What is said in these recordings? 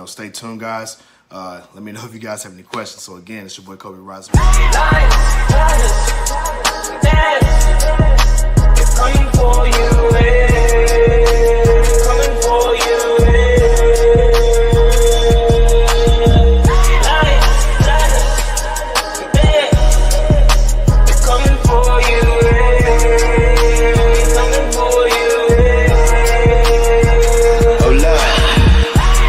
Stay tuned, guys. Let me know if you guys have any questions. So again, it's your boy Cobe Rising. It's coming for you, it's coming for you, it's coming for you, it's coming for you. Oh, love.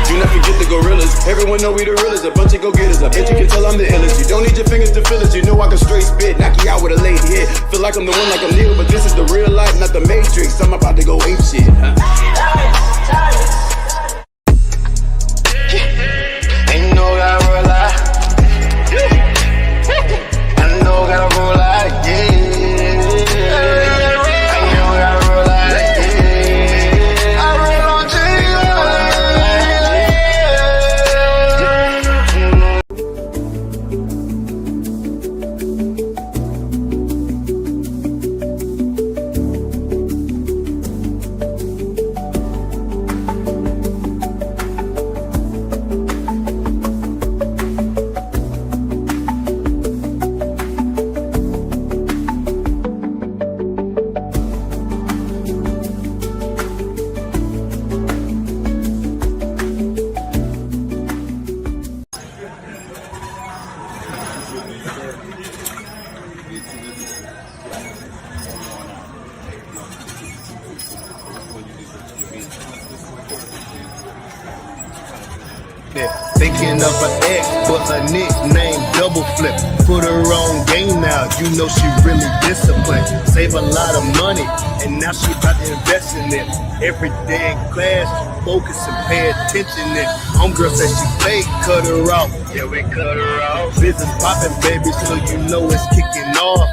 Do not forget the gorillas. Everyone know we the realest. A bunch of go-getters. I bet you can tell I'm the illest. You don't need your fingers to feel it. You know I can straight spit. Knock you out with a late hit. Feel like I'm the one like I'm Neo, but this is the real life, not the Matrix. I'm about to go ape shit. Ain't no gotta roll out. I know gotta roll out, yeah. Thinking of an ex, but a nickname double flip. Put her on game now, you know she really disciplined. Save a lot of money, and now she about to invest in it. Every day in class, focus and pay attention. And homegirl said she fake, cut her off. Yeah, we cut her off. Business popping, baby, so you know it's kicking off.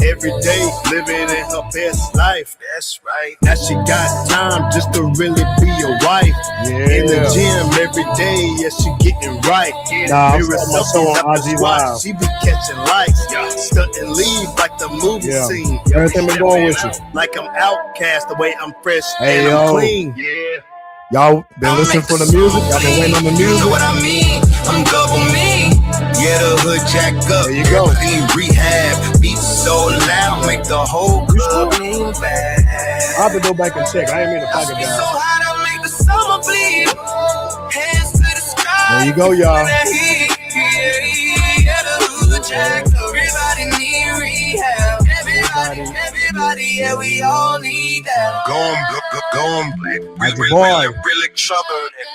Every day, living in her best life. That's right. Now she got time just to really be a wife. Yeah. In the gym every day, yeah, she getting right. Nah, I'm on IG Live. She be catching lights, stunt and leave like the movie scene. Everything been going with you. Like I'm outcast, the way I'm fresh Hey, and I'm yo. clean. Y'all been listening for the music? Y'all been waiting on the music? You know what I mean? I'm double me. Yeah, the hood jack up. There you go. Clean rehab. Beat so loud, make the whole club lean back. I'll have to go back and check. I ain't mean to pack it So down. hot, I make the summer bleed. Hands to the sky. There you go, y'all. Yeah, the hood jack up. Everybody need rehab. Everybody, yeah, we all need that. Going black. Really trouble.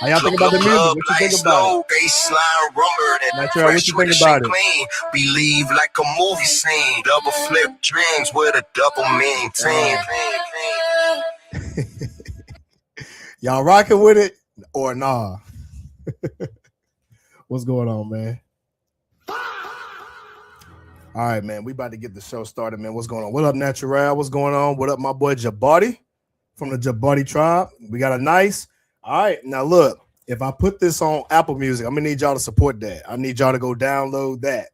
How y'all think about the music? What you think about it? Baseline rumble. Natural, what you think about it? Clean. Believe like a movie scene. Double flip dreams with a double meaning team. Y'all rocking with it or nah? What's going on, man? All right, man. We about to get the show started, man. What's going on? What up, Natural? What's going on? What up, my boy Jabari from the Jabari tribe? We got a nice. All right, now look. If I put this on Apple Music, I'm gonna need y'all to support that. I need y'all to go download that.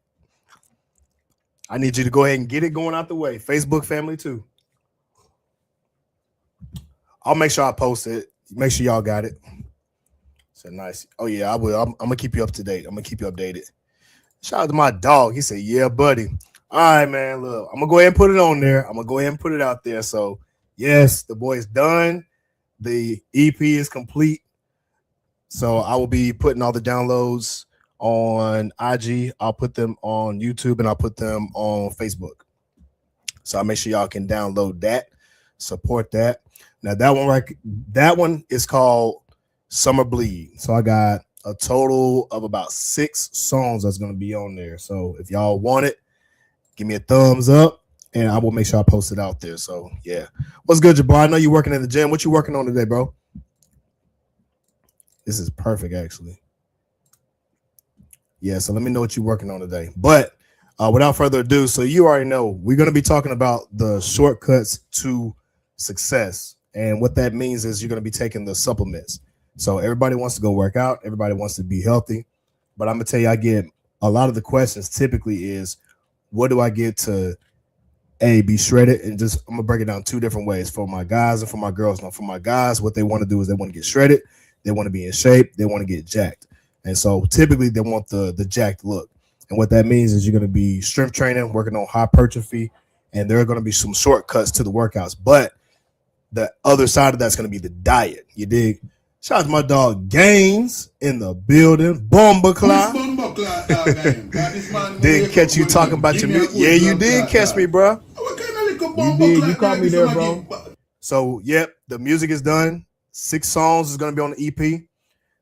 I need you to go ahead and get it going out the way. Facebook family too. I'll make sure I post it. Make sure y'all got it. So nice. Oh yeah, I will. I'm gonna keep you up to date. I'm gonna keep you updated. Shout out to my dog. He said, "Yeah, buddy." All right, man. Look, I'm gonna go ahead and put it on there. I'm gonna go ahead and put it out there. So yes, the boy's done. The EP is complete. So I will be putting all the downloads on IG. I'll put them on YouTube and I'll put them on Facebook. So I'll make sure y'all can download that, support that. Now that one is called Summer Bleed. So I got a total of about 6 songs that's going to be on there. So if y'all want it, give me a thumbs up and I will make sure I post it out there. So yeah. What's good, Jabbar? I know you're working in the gym. What you working on today, bro? This is perfect, actually. Yeah, so let me know what you're working on today. But without further ado, so you already know, we're going to be talking about the shortcuts to success. And what that means is you're going to be taking the supplements. So everybody wants to go work out. Everybody wants to be healthy. But I'm going to tell you, I get a lot of the questions typically is, what do I get to be shredded? And just, I'm going to break it down 2 different ways for my guys and for my girls. Now, for my guys, what they want to do is they want to get shredded. They want to be in shape. They want to get jacked. And so typically they want the jacked look. And what that means is you're going to be strength training, working on hypertrophy, and there are going to be some shortcuts to the workouts. But the other side of that's going to be the diet. You dig? Shout out to my dog Gaines in the building. Bomba Clock. Didn't catch you talking about your music. Yeah, you did catch me, bro. You did. You caught me there, bro. So, yep, the music is done. 6 songs is going to be on the EP.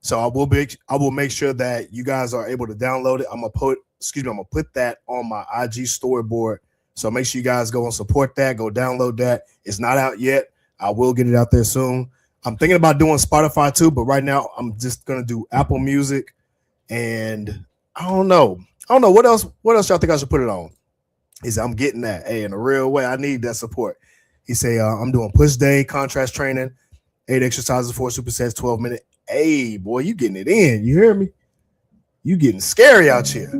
So I will make sure that you guys are able to download it. I'm gonna put that on my IG storyboard. So make sure you guys go and support that. Go download that. It's not out yet. I will get it out there soon. I'm thinking about doing Spotify too, but right now I'm just gonna do Apple Music, and I don't know what else y'all think I should put it on. He said I'm getting that. Hey, in a real way, I need that support. He say I'm doing push day, contrast training, 8 exercises, 4 supersets, 12 minutes. Hey, boy, you getting it in. You hear me? You getting scary out here.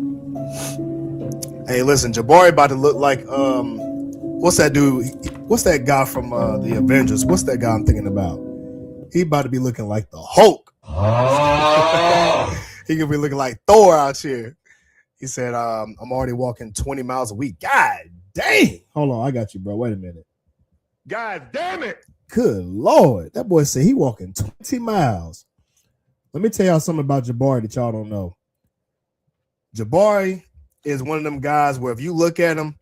Hey, listen, Jabari about to look like what's that dude? What's that guy from the Avengers? What's that guy I'm thinking about? He about to be looking like the Hulk. He gonna be looking like Thor out here. He said, I'm already walking 20 miles a week. God dang. Hold on, I got you, bro. Wait a minute. God damn it. Good Lord. That boy said he walking 20 miles. Let me tell y'all something about Jabari that y'all don't know. Jabari is one of them guys where if you look at him,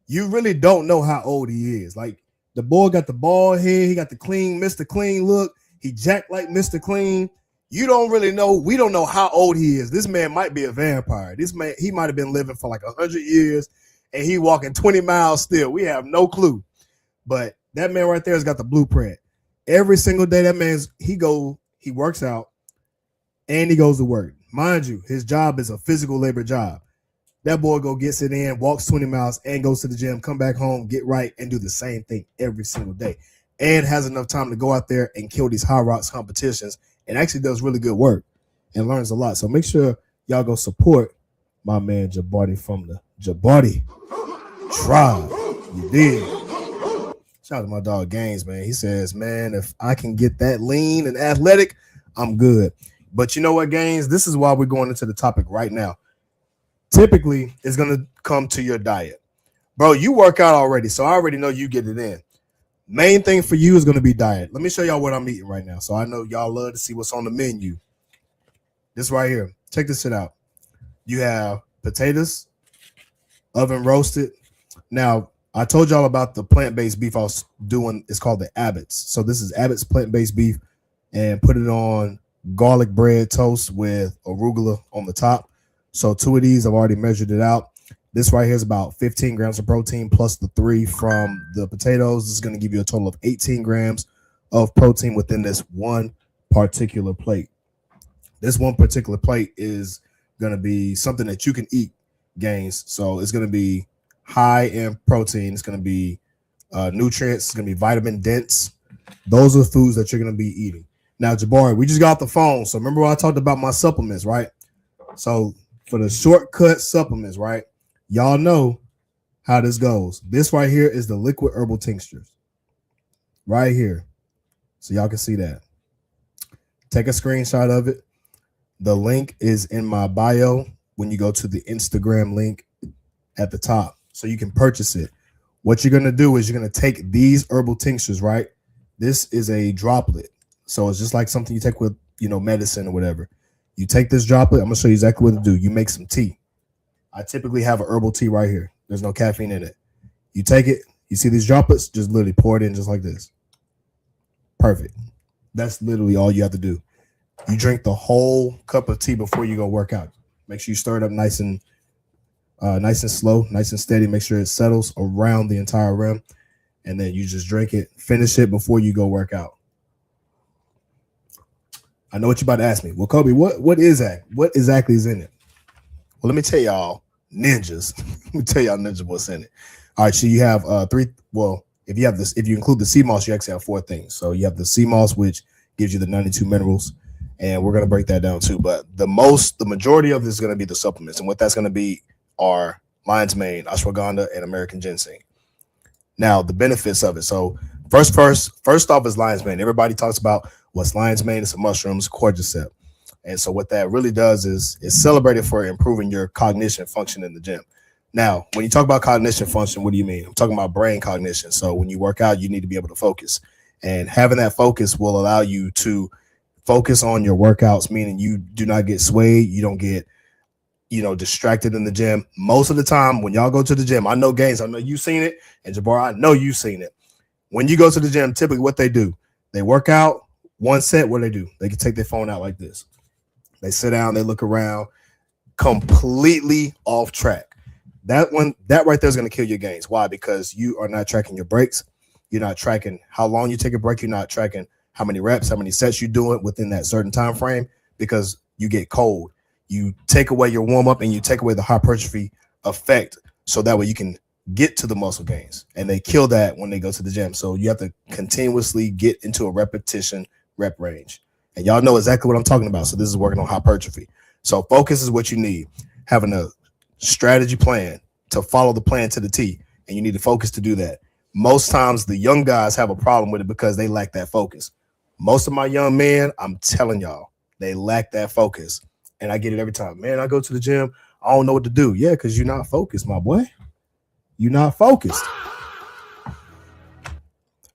you really don't know how old he is. Like, the boy got the bald head. He got the clean, Mr. Clean look. He jacked like Mr. Clean. You don't really know. We don't know how old he is. This man might be a vampire. This man, he might have been living for like 100 years, and he walking 20 miles still. We have no clue. But that man right there has got the blueprint. Every single day, that he works out, and he goes to work. Mind you, his job is a physical labor job. That boy gets it in, walks 20 miles, and goes to the gym, come back home, get right, and do the same thing every single day. And has enough time to go out there and kill these high rocks competitions, and actually does really good work and learns a lot. So make sure y'all go support my man Jabari from the Jabari Tribe. You did. Shout out to my dog Gaines, man. He says, man, if I can get that lean and athletic, I'm good. But you know what, Gaines? This is why we're going into the topic right now. Typically, it's going to come to your diet. Bro, you work out already, so I already know you get it in. Main thing for you is going to be diet. Let me show y'all what I'm eating right now. So I know y'all love to see what's on the menu. This right here. Check this shit out. You have potatoes, oven roasted. Now, I told y'all about the plant-based beef I was doing. It's called the Abbott's. So this is Abbott's plant-based beef, and put it on garlic bread toast with arugula on the top. So 2 of these, I've already measured it out. This right here is about 15 grams of protein plus the 3 from the potatoes. This is going to give you a total of 18 grams of protein within this one particular plate. This one particular plate is going to be something that you can eat, Gains. So it's going to be high in protein. It's going to be nutrients. It's going to be vitamin dense. Those are the foods that you're going to be eating. Now, Jabari, we just got off the phone. So remember when I talked about my supplements, right? So for the shortcut supplements, right? Y'all know how this goes. This right here is the liquid herbal tinctures. Right here. So y'all can see that. Take a screenshot of it. The link is in my bio when you go to the Instagram link at the top. So you can purchase it. What you're going to do is you're going to take these herbal tinctures, right? This is a droplet. So it's just like something you take with, medicine or whatever. You take this droplet. I'm going to show you exactly what to do. You make some tea. I typically have an herbal tea right here. There's no caffeine in it. You take it. You see these droplets? Just literally pour it in just like this. Perfect. That's literally all you have to do. You drink the whole cup of tea before you go work out. Make sure you stir it up nice and slow, nice and steady. Make sure it settles around the entire rim. And then you just drink it. Finish it before you go work out. I know what you're about to ask me. Well, Cobe, what is that? What exactly is in it? Well, let me tell y'all ninjas. Let me tell y'all ninja what's in it. All right, so you have 3. Well, if you include the sea moss, you actually have 4 things. So you have the sea moss, which gives you the 92 minerals, and we're gonna break that down too. But the majority of this is gonna be the supplements, and what that's gonna be are lion's mane, ashwagandha, and American ginseng. Now, the benefits of it. So first off is lion's mane. Everybody talks about, What's lion's mane? It's a mushroom, it's cordyceps. And so what that really does is it's celebrated for improving your cognition function in the gym. Now, when you talk about cognition function, what do you mean? I'm talking about brain cognition. So when you work out, you need to be able to focus. And having that focus will allow you to focus on your workouts, meaning you do not get swayed, you don't get distracted in the gym. Most of the time when y'all go to the gym, I know Gaines, I know you've seen it, and Jabbar, I know you've seen it. When you go to the gym, typically what they do, they work out one set, what do? They can take their phone out like this. They sit down, they look around, completely off track. That right there is going to kill your gains. Why? Because you are not tracking your breaks. You're not tracking how long you take a break. You're not tracking how many reps, how many sets you do it within that certain time frame, because you get cold. You take away your warm-up and you take away the hypertrophy effect, so that way you can get to the muscle gains. And they kill that when they go to the gym. So you have to continuously get into a repetition rep range. And y'all know exactly what I'm talking about. So this is working on hypertrophy. So focus is what you need. Having a strategy plan to follow the plan to the T. And you need to focus to do that. Most times the young guys have a problem with it because they lack that focus. Most of my young men, I'm telling y'all, they lack that focus. And I get it every time. Man, I go to the gym, I don't know what to do. Yeah, because you're not focused, my boy. You're not focused.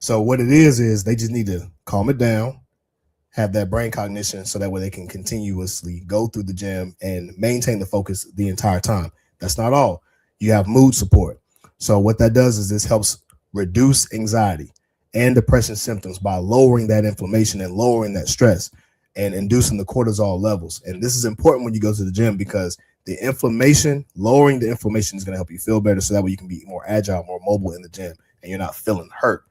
So what it is they just need to calm it down, have that brain cognition, so that way they can continuously go through the gym and maintain the focus the entire time. That's not all. You have mood support. So what that does is this helps reduce anxiety and depression symptoms by lowering that inflammation and lowering that stress and inducing the cortisol levels. And this is important when you go to the gym, because the inflammation, lowering the inflammation is going to help you feel better, so that way you can be more agile, more mobile in the gym, and you're not feeling hurt.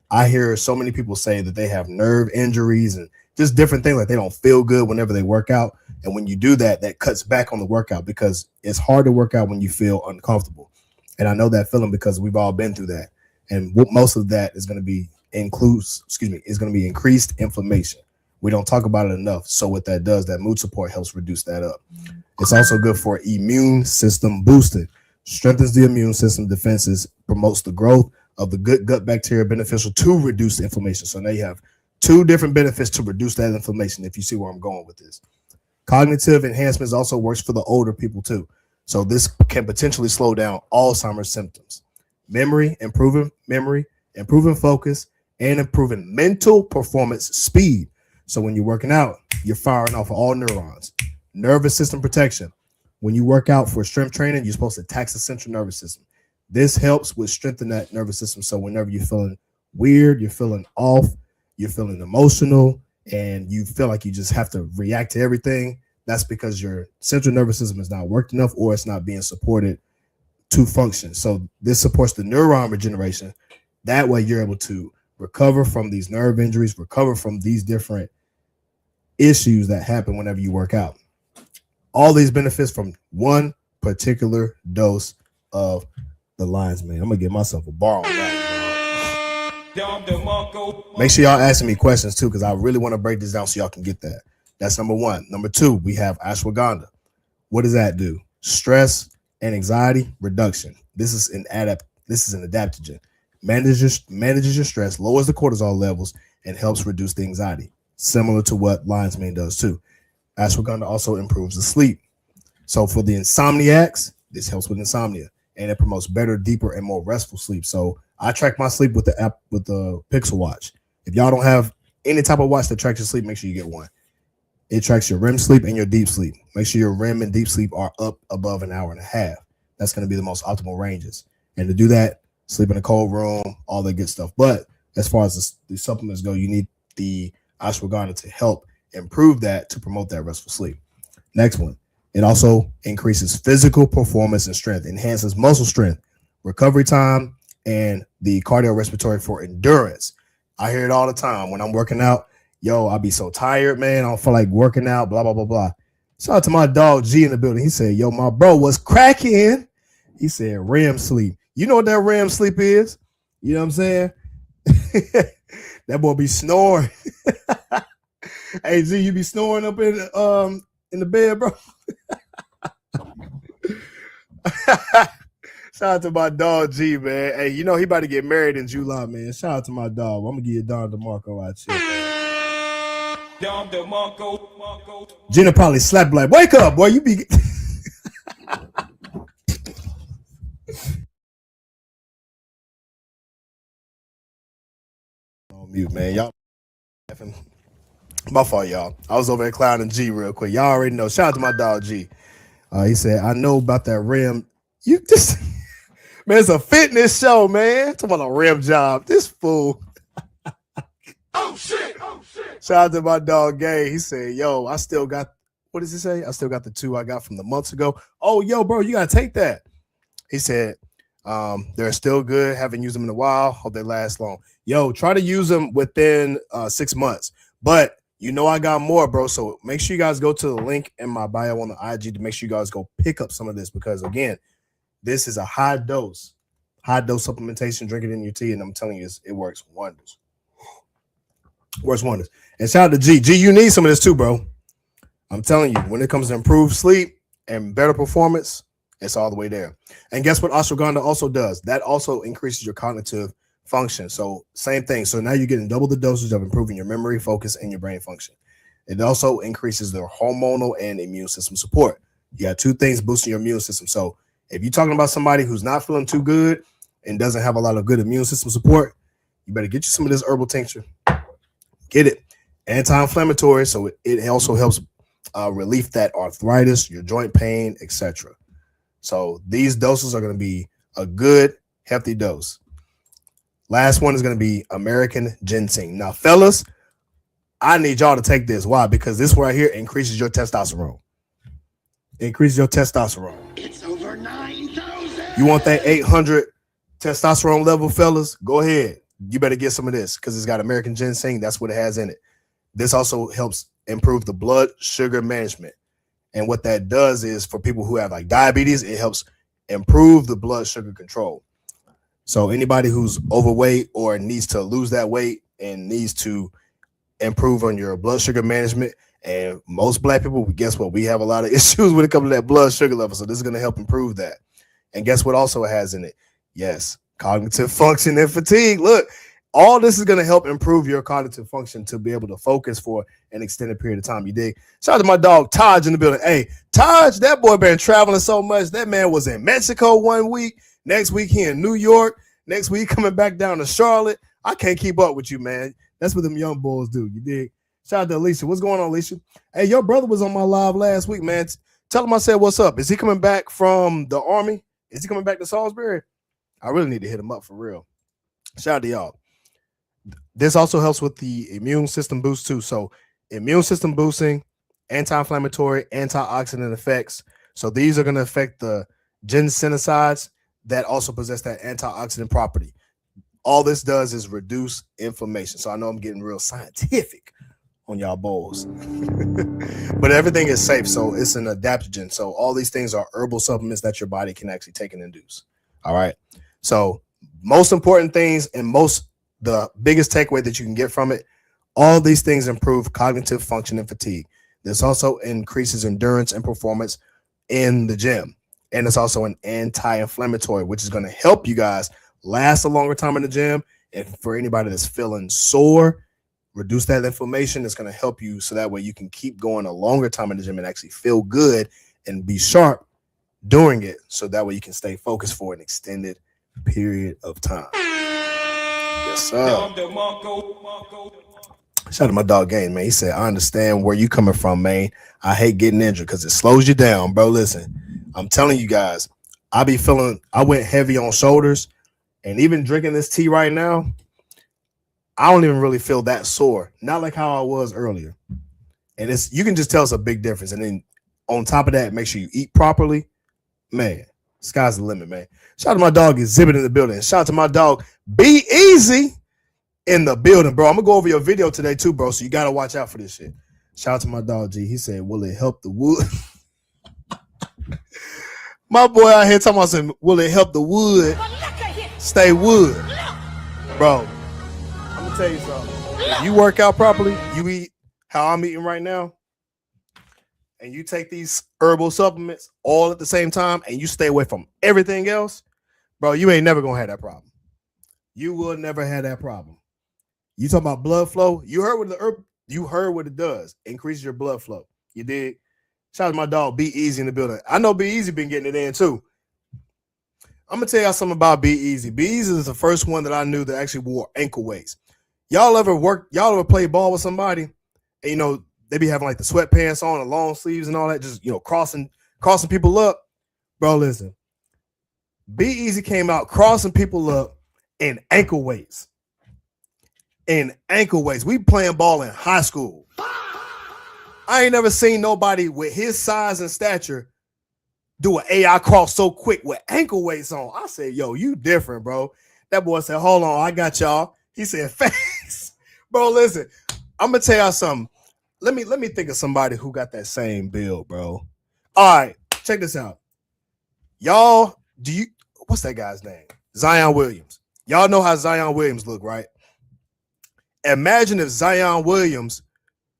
I hear so many people say that they have nerve injuries and just different things, like they don't feel good whenever they work out. And when you do that, that cuts back on the workout, because it's hard to work out when you feel uncomfortable. And I know that feeling because we've all been through that. And what most of that is going to be is going to be increased inflammation. We don't talk about it enough. So what that does, that mood support helps reduce that up. It's also good for immune system boosting, strengthens the immune system defenses, promotes the growth of the good gut bacteria, beneficial to reduce inflammation. So now you have two different benefits to reduce that inflammation, if you see where I'm going with this. Cognitive enhancements also works for the older people too. So this can potentially slow down Alzheimer's symptoms. Improving focus, and improving mental performance speed. So when you're working out, you're firing off all neurons. Nervous system protection. When you work out for strength training, you're supposed to tax the central nervous system. This helps with strengthening that nervous system. So whenever you're feeling weird, you're feeling off, you're feeling emotional, and you feel like you just have to react to everything, that's because your central nervous system is not worked enough, or it's not being supported to function. So this supports the neuron regeneration. That way you're able to recover from these nerve injuries, recover from these different issues that happen whenever you work out. All these benefits from one particular dose of the lion's mane. I'm gonna give myself a bar on that. Make sure y'all asking me questions too, because I really want to break this down so y'all can get that. That's number one. Number two, we have ashwagandha. What does that do? Stress and anxiety reduction. This is an adaptogen. Manages your stress, lowers the cortisol levels, and helps reduce the anxiety. Similar to what lion's mane does too. Ashwagandha also improves the sleep. So for the insomniacs, this helps with insomnia, and it promotes better, deeper, and more restful sleep. So I track my sleep with the app, with the Pixel Watch. If y'all don't have any type of watch that tracks your sleep, make sure you get one. It tracks your REM sleep and your deep sleep. Make sure your REM and deep sleep are up above an hour and a half. That's going to be the most optimal ranges. And to do that, sleep in a cold room, all that good stuff. But as far as the supplements go, you need the ashwagandha to help improve that, to promote that restful sleep. Next one, it also increases physical performance and strength, enhances muscle strength, recovery time, and the cardiorespiratory for endurance. I hear it all the time when I'm working out. Yo, I be so tired, man. I don't feel like working out, blah, blah, blah, blah. Shout out to my dog G in the building. He said, yo, my bro was cracking. He said REM sleep. You know what that REM sleep is? You know what I'm saying? That boy be snoring. Hey, G, you be snoring up in the bed, bro? Shout out to my dog G, man. Hey, you know he about to get married in July, man. Shout out to my dog. I'm gonna give you Don DeMarco out here, man. Gina probably slapped like, wake up, boy. You be on mute, man. Y'all laughing. My fault, y'all. I was over there clowning G real quick. Y'all already know. Shout out to my dog G. He said, I know about that rim. You just man, it's a fitness show, man. Talking about a rim job. This fool. Oh shit! Shout out to my dog Gay. He said, yo, I still got, what does he say? I still got the 2 I got from the months ago. Oh, yo, bro, you gotta take that. He said, they're still good. Haven't used them in a while. Hope they last long. Yo, try to use them within 6 months. But you know I got more, bro. So make sure you guys go to the link in my bio on the IG to make sure you guys go pick up some of this because, again, this is a high dose supplementation. Drink it in your tea, and I'm telling you, it works wonders. Works wonders. And shout out to G. G, you need some of this too, bro. I'm telling you, when it comes to improved sleep and better performance, it's all the way there. And guess what ashwagandha also does? That also increases your cognitive function. So same thing. So now you're getting double the dosage of improving your memory, focus, and your brain function. It also increases the hormonal and immune system support. You got 2 things boosting your immune system. So if you're talking about somebody who's not feeling too good and doesn't have a lot of good immune system support, you better get you some of this herbal tincture. Get it. Anti-inflammatory. So it also helps relieve that arthritis, your joint pain, etc. So these doses are going to be a good, hefty dose. Last one is going to be American ginseng. Now, fellas, I need y'all to take this. Why? Because this right here increases your testosterone. Increases your testosterone. It's over 9,000. You want that 800 testosterone level, fellas? Go ahead. You better get some of this because it's got American ginseng. That's what it has in it. This also helps improve the blood sugar management. And what that does is for people who have like diabetes, it helps improve the blood sugar control. So anybody who's overweight or needs to lose that weight and needs to improve on your blood sugar management, and most black people, guess what? We have a lot of issues when it comes to that blood sugar level. So this is going to help improve that. And guess what also it has in it? Yes, cognitive function and fatigue. Look, all this is going to help improve your cognitive function to be able to focus for an extended period of time. You dig? Shout out to my dog Taj in the building. Hey, Taj, that boy been traveling so much. That man was in Mexico one week. Next week he in New York. Next week coming back down to Charlotte. I can't keep up with you, man. That's what them young boys do. You dig? Shout out to Alicia. What's going on, Alicia? Hey, your brother was on my live last week, man. Tell him I said what's up. Is he coming back from the Army? Is he coming back to Salisbury? I really need to hit him up for real. Shout out to y'all. This also helps with the immune system boost too. So immune system boosting, anti-inflammatory, antioxidant effects. So these are going to affect the ginsenosides that also possess that antioxidant property. All this does is reduce inflammation. So I know I'm getting real scientific on y'all bowls, but everything is safe. So it's an adaptogen. So all these things are herbal supplements that your body can actually take and induce. All right. So most important things and the biggest takeaway that you can get from it, all these things improve cognitive function and fatigue. This also increases endurance and performance in the gym. And it's also an anti-inflammatory, which is going to help you guys last a longer time in the gym. And for anybody that's feeling sore, reduce that inflammation. It's going to help you so that way you can keep going a longer time in the gym and actually feel good and be sharp during it. So that way you can stay focused for an extended period of time. Yes, sir. Shout out to my dog Game, man. He said, I understand where you coming from, man. I hate getting injured because it slows you down, bro. Listen, I'm telling you guys, I went heavy on shoulders, and even drinking this tea right now, I don't even really feel that sore. Not like how I was earlier. And you can just tell it's a big difference. And then on top of that, make sure you eat properly. Man, sky's the limit, man. Shout out to my dog Exhibit in the building. Shout out to my dog Be Easy in the building, bro. I'm going to go over your video today too, bro. So you got to watch out for this shit. Shout out to my dog G. He said, will it help the wood? My boy out here talking about some, will it help the wood stay wood? Bro, I'm going to tell you something. If you work out properly, you eat how I'm eating right now, and you take these herbal supplements all at the same time, and you stay away from everything else, bro, you ain't never going to have that problem. You will never have that problem. You talking about blood flow? You heard what You heard what it does. Increases your blood flow. You did. Shout out to my dog, Be Easy in the building. I know Be Easy been getting it in too. I'm gonna tell y'all something about Be Easy. Be Easy is the first one that I knew that actually wore ankle weights. Y'all ever play ball with somebody, and they be having like the sweatpants on, the long sleeves and all that, just crossing people up. Bro, listen. Be Easy came out crossing people up in ankle weights. We playing ball in high school. I ain't never seen nobody with his size and stature do an AI cross so quick with ankle weights on. I said, yo, you different, bro. That boy said, hold on, I got y'all. He said, thanks. Bro, listen, I'm going to tell y'all something. Let me think of somebody who got that same build, bro. All right, check this out. Y'all, what's that guy's name? Zion Williams. Y'all know how Zion Williams look, right? Imagine if Zion Williams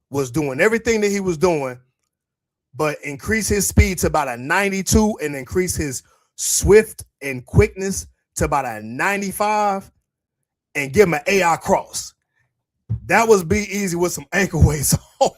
was doing everything that he was doing, but increase his speed to about a 92 and increase his swift and quickness to about a 95 and give him an AI cross. That was Be Easy with some ankle weights on.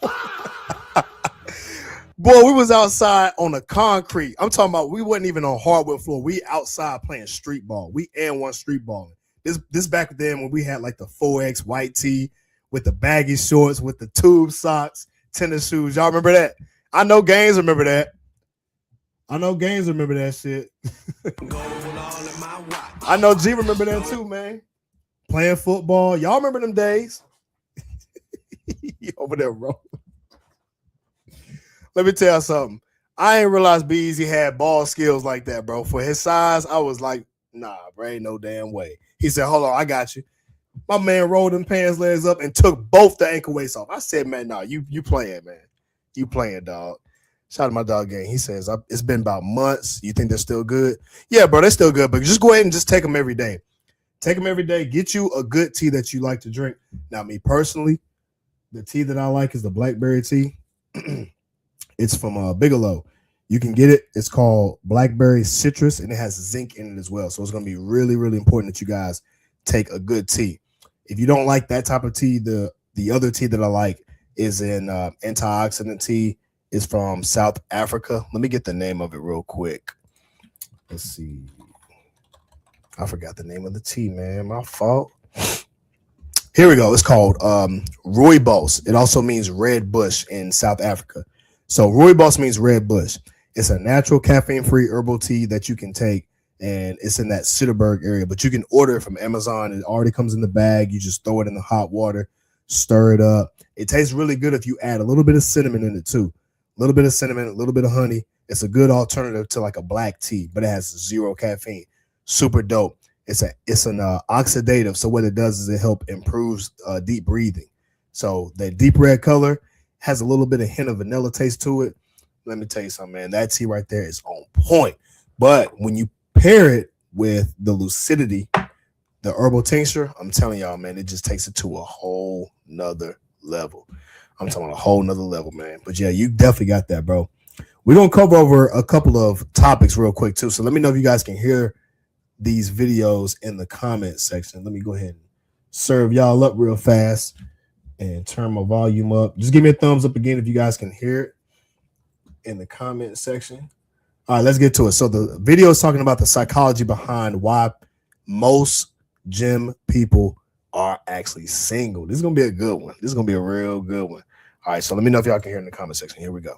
Boy, we was outside on the concrete. I'm talking about we wasn't even on hardwood floor. We outside playing street ball. We and street balling. This back then when we had like the 4X white tee with the baggy shorts, with the tube socks, tennis shoes. Y'all remember that? I know Gaines remember that. Shit. I know G remember that too, man. Playing football. Y'all remember them days? Over there, bro. Let me tell you something. I ain't realized Be Easy had ball skills like that, bro. For his size, I was like, nah, bro, ain't no damn way. He said, hold on, I got you. My man rolled them pants legs up and took both the ankle weights off. I said, man, nah, you playing, man. You playing, dog. Shout out to my dog gang. He says, it's been about months. You think they're still good? Yeah, bro, they're still good, but just go ahead and just take them every day. Take them every day. Get you a good tea that you like to drink. Now, me personally, the tea that I like is the blackberry tea. It's from Bigelow. You can get it. It's called Blackberry Citrus, and it has zinc in it as well. So it's going to be really, really important that you guys take a good tea. If you don't like that type of tea, the other tea that I like is an antioxidant tea. It's from South Africa. Let me get the name of it real quick. Let's see. I forgot the name of the tea, man. My fault. Here we go. It's called Rooibos. It also means red bush in South Africa. So Rooibos means red bush. It's a natural caffeine-free herbal tea that you can take, and it's in that Citterberg area. But you can order it from Amazon. It already comes in the bag. You just throw it in the hot water, stir it up. It tastes really good if you add a little bit of cinnamon in it too. A little bit of cinnamon, a little bit of honey. It's a good alternative to like a black tea, but it has zero caffeine. Super dope. It's an oxidative. So what it does is it helps improves deep breathing. So the deep red color has a little bit of hint of vanilla taste to it. Let me tell you something, man. That tea right there is on point. But when you pair it with the lucidity, the herbal tincture, I'm telling y'all, man, it just takes it to a whole nother level. I'm talking a whole nother level, man. But yeah, you definitely got that, bro. We're going to cover over a couple of topics real quick, too. So let me know if you guys can hear these videos in the comment section. Let me go ahead and serve y'all up real fast and turn my volume up. Just give me a thumbs up again if you guys can hear it in the comment section. All right, let's get to it. So the video is talking about the psychology behind why most gym people are actually single. This is going to be a good one. This is going to be a real good one. All right, so let me know if y'all can hear in the comment section. Here we go.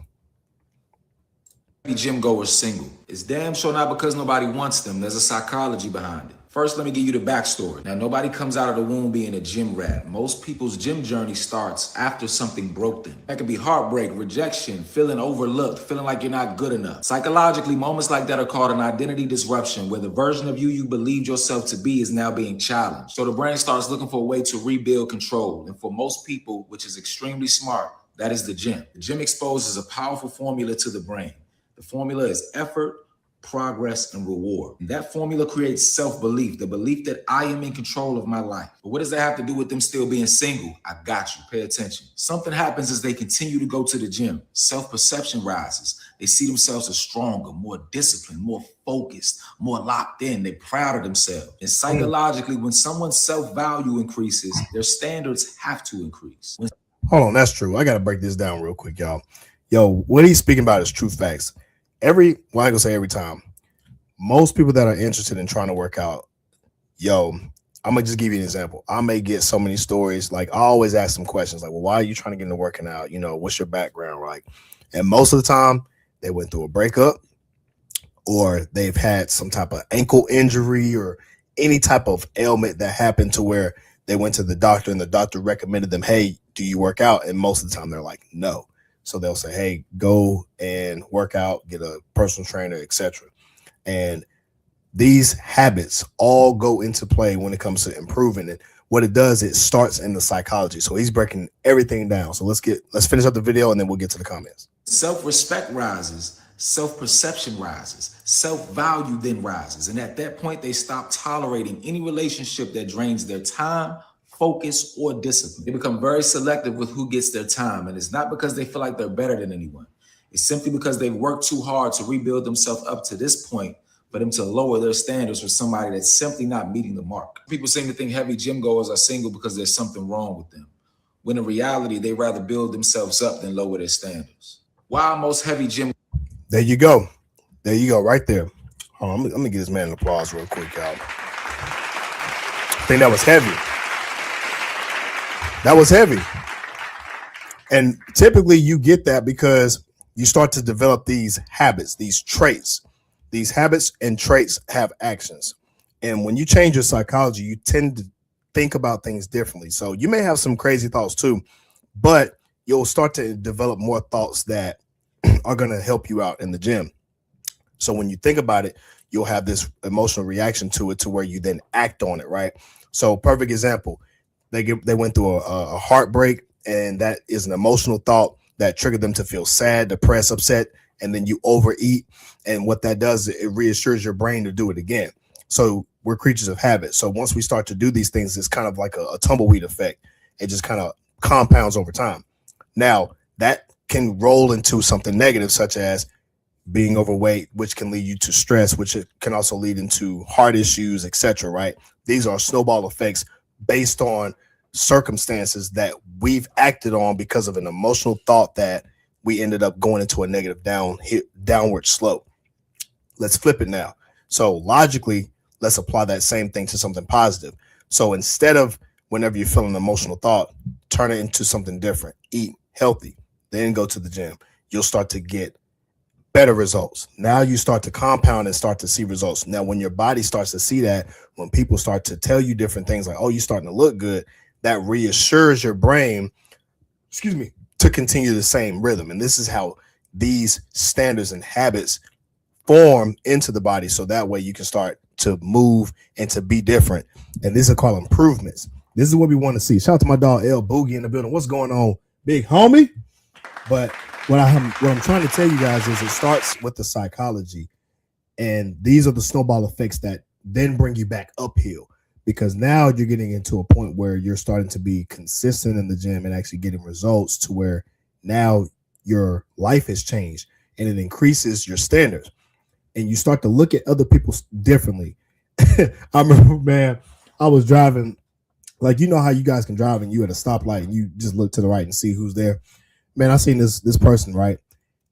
Gym goers single. It's damn sure not because nobody wants them. There's a psychology behind it. First, let me give you the backstory. Now, nobody comes out of the womb being a gym rat. Most people's gym journey starts after something broke them. That could be heartbreak, rejection, feeling overlooked, feeling like you're not good enough. Psychologically, moments like that are called an identity disruption, where the version of you believed yourself to be is now being challenged. So the brain starts looking for a way to rebuild control. And for most people, which is extremely smart, that is the gym. The gym exposes a powerful formula to the brain. The formula is effort, progress, and reward. And that formula creates self-belief, the belief that I am in control of my life. But what does that have to do with them still being single? I got you. Pay attention. Something happens as they continue to go to the gym. Self-perception rises. They see themselves as stronger, more disciplined, more focused, more locked in. They're proud of themselves. And psychologically, when someone's self-value increases, their standards have to increase. Hold on, that's true. I gotta break this down real quick, y'all. Yo, what he's speaking about is true facts. Well, I ain't gonna say every time. Most people that are interested in trying to work out, yo, I'm gonna just give you an example. I may get so many stories. Like I always ask them questions, like, "Well, why are you trying to get into working out? You know, what's your background, right?" And most of the time, they went through a breakup, or they've had some type of ankle injury, or any type of ailment that happened to where they went to the doctor, and the doctor recommended them, "Hey, do you work out?" And most of the time, they're like, "No." So they'll say, "Hey, go and work out, get a personal trainer, etc." And these habits all go into play when it comes to improving it. What it does, it starts in the psychology. So he's breaking everything down. So let's finish up the video and then we'll get to the comments. Self-respect rises, self-perception rises, self-value then rises. And at that point, they stop tolerating any relationship that drains their time, focus, or discipline. They become very selective with who gets their time. And it's not because they feel like they're better than anyone. It's simply because they've worked too hard to rebuild themselves up to this point for them to lower their standards for somebody that's simply not meeting the mark. People seem to think heavy gym goers are single because there's something wrong with them, when in reality, they rather build themselves up than lower their standards. Why most heavy gym... There you go. There you go, right there. Hold on, let me give this man an applause real quick, y'all. I think that was heavy. That was heavy. And typically you get that because you start to develop these habits, these traits. These habits and traits have actions. And when you change your psychology, you tend to think about things differently. So you may have some crazy thoughts too, but you'll start to develop more thoughts that are going to help you out in the gym. So when you think about it, you'll have this emotional reaction to it to where you then act on it, right? So perfect example, they went through a heartbreak, and that is an emotional thought that triggered them to feel sad, depressed, upset, and then you overeat. And what that does, it reassures your brain to do it again. So we're creatures of habit. So once we start to do these things, it's kind of like a tumbleweed effect. It just kind of compounds over time. Now, that can roll into something negative, such as being overweight, which can lead you to stress, which it can also lead into heart issues, etc. Right? These are snowball effects based on circumstances that we've acted on because of an emotional thought that we ended up going into a negative downward slope. Let's flip it now. So logically, let's apply that same thing to something positive. So instead of whenever you feel an emotional thought, turn it into something different. Eat healthy, then go to the gym. You'll start to get better results. Now you start to compound and start to see results. Now, when your body starts to see that, when people start to tell you different things like, "Oh, you're starting to look good," that reassures your brain, to continue the same rhythm. And this is how these standards and habits form into the body. So that way you can start to move and to be different. And these are called improvements. This is what we want to see. Shout out to my dog L Boogie in the building. What's going on, big homie? But what I'm trying to tell you guys is it starts with the psychology. And these are the snowball effects that then bring you back uphill, because now you're getting into a point where you're starting to be consistent in the gym and actually getting results to where now your life has changed and it increases your standards. And you start to look at other people differently. I remember, man, I was driving, like, you know how you guys can drive and you at a stoplight and you just look to the right and see who's there. Man, I seen this person, right?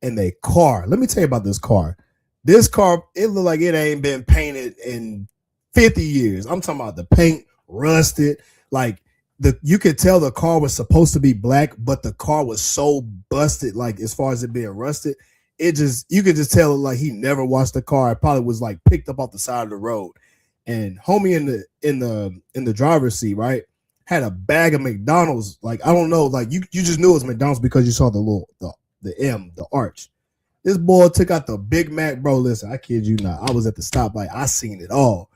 And they car. Let me tell you about this car. This car, it looked like it ain't been painted in 50 years. I'm talking about the paint rusted. Like, you could tell the car was supposed to be black, but the car was so busted, like as far as it being rusted, you could just tell like he never washed the car. It probably was like picked up off the side of the road. And homie in the driver's seat, right, had a bag of McDonald's. Like, I don't know, like you just knew it was McDonald's because you saw the M, the arch. This boy took out the Big Mac, bro. Listen, I kid you not. I was at the stoplight. I seen it all.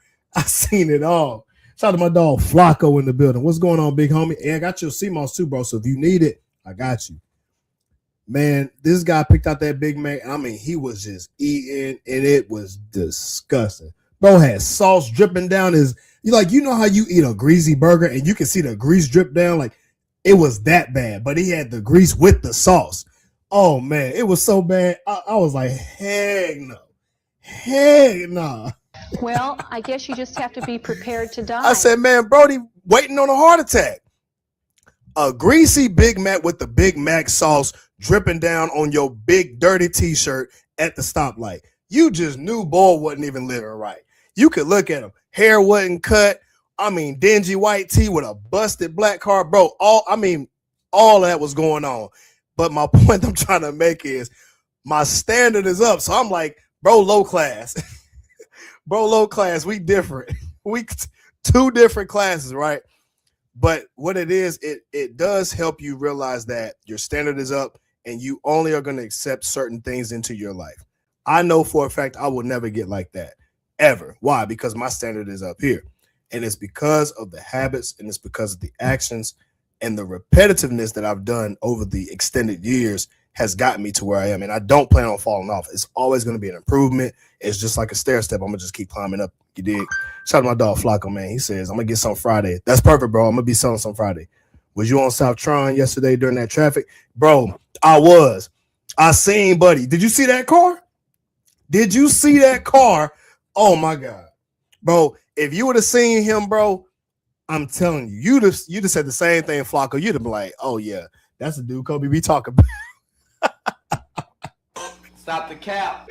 Shout out to my dog Flacco in the building. What's going on, big homie? And I got your CMOS too, bro. So if you need it, I got you. Man, this guy picked out that Big Mac. I mean, he was just eating, and it was disgusting. Bro had sauce dripping down his. You know how you eat a greasy burger and you can see the grease drip down? Like, it was that bad, but he had the grease with the sauce. Oh, man, it was so bad. I was like, heck no. Heck no. Well, I guess you just have to be prepared to die. I said, man, Brody waiting on a heart attack. A greasy Big Mac with the Big Mac sauce dripping down on your big dirty t-shirt at the stoplight. You just knew boy wasn't even living right. You could look at him. Hair wasn't cut. I mean, dingy white tee with a busted black car, bro. All that was going on. But my point I'm trying to make is my standard is up. So I'm like, bro, low class. Bro, low class. We different. We two different classes, right? But what it is, it does help you realize that your standard is up and you only are going to accept certain things into your life. I know for a fact I will never get like that, ever. Why? Because my standard is up here. And it's because of the habits and it's because of the actions and the repetitiveness that I've done over the extended years has gotten me to where I am. And I don't plan on falling off. It's always going to be an improvement. It's just like a stair step. I'm going to just keep climbing up. You dig? Shout out to my dog Flacco, man. He says, I'm going to get some Friday. That's perfect, bro. I'm going to be selling some Friday. Was you on South Tron yesterday during that traffic? Bro, I was. I seen Buddy. Did you see that car? Did you see that car? Oh, my God. Bro, if you would have seen him, bro, I'm telling you, you'd have said the same thing, Flacco. You'd have been like, oh, yeah, that's the dude Cobe be talking about. Stop the cap.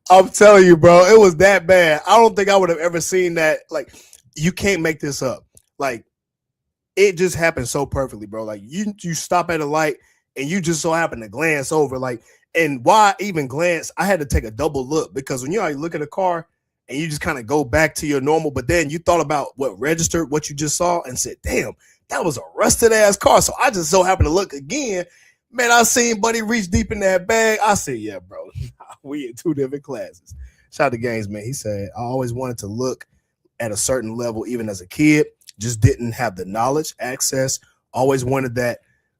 I'm telling you, bro, it was that bad. I don't think I would have ever seen that. Like, you can't make this up. Like, it just happened so perfectly, bro. Like, you stop at a light and you just so happen to glance over. Like, and why even glance? I had to take a double look because when you look at a car and you just kind of go back to your normal, but then you thought about what registered, what you just saw, and said, damn, that was a rusted ass car. So I just so happened to look again. Man, I seen Buddy reach deep in that bag. I said, yeah, bro, we in two different classes. Shout out to Gaines, man. He said, I always wanted to look at a certain level, even as a kid, just didn't have the knowledge, access, always wanted that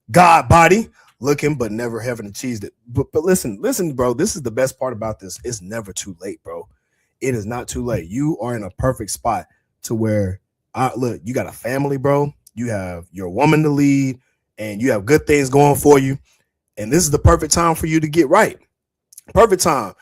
God body looking, but never having achieved it. But listen, bro, this is the best part about this. It's never too late, bro. It is not too late. You are in a perfect spot to where, look, you got a family, bro. You have your woman to lead, and you have good things going for you. And this is the perfect time for you to get right. Perfect time.